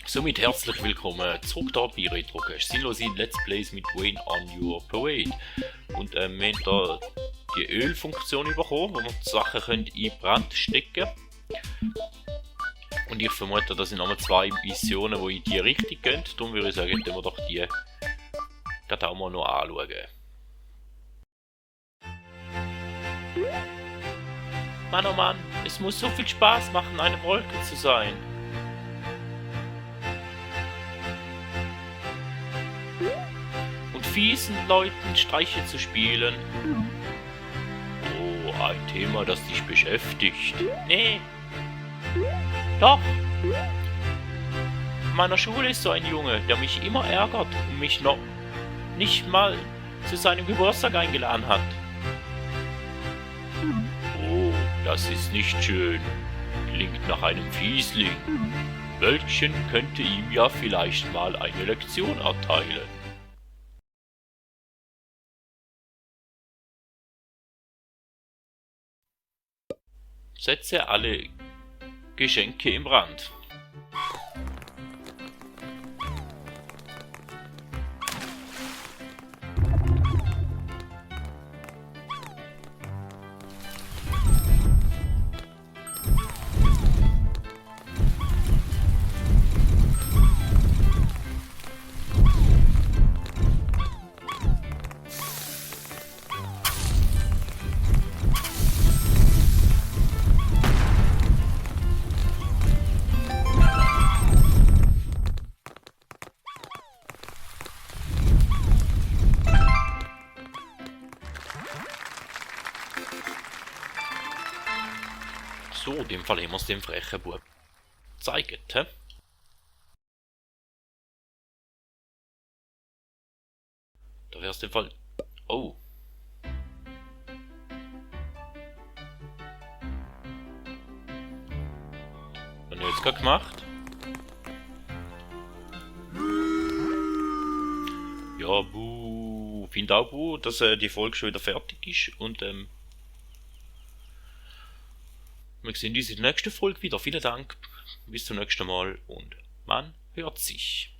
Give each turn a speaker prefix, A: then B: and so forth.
A: Somit herzlich willkommen zurück da bei RetroCache. Sinnlose Let's Plays mit Wayne on Your Parade. Und wir haben da die Ölfunktion bekommen, wo wir die Sachen in Brand stecken können. Und ich vermute, das sind nochmal zwei Missionen, die in die Richtung gehen. Darum würde ich sagen, dass wir doch die gerade auch mal noch anschauen. Mann, oh Mann, es muss so viel Spaß machen, eine Wolke zu sein. Und fiesen Leuten Streiche zu spielen. Oh, ein Thema, das dich beschäftigt. Nee. Doch. In meiner Schule ist so ein Junge, der mich immer ärgert und mich noch nicht mal zu seinem Geburtstag eingeladen hat. Oh, das ist nicht schön. Klingt nach einem Fiesling. Wölkchen könnte ihm ja vielleicht mal eine Lektion erteilen. Setze alle Geschenke in Brand. So, in dem Fall haben wir es dem frechen Bub gezeigt, hä? Da wär's dem Fall... Oh. Was habe ich jetzt gerade gemacht? Ja, buh. Finde auch buh, dass die Folge schon wieder fertig ist und wir sehen uns in der nächsten Folge wieder. Vielen Dank, bis zum nächsten Mal und man hört sich.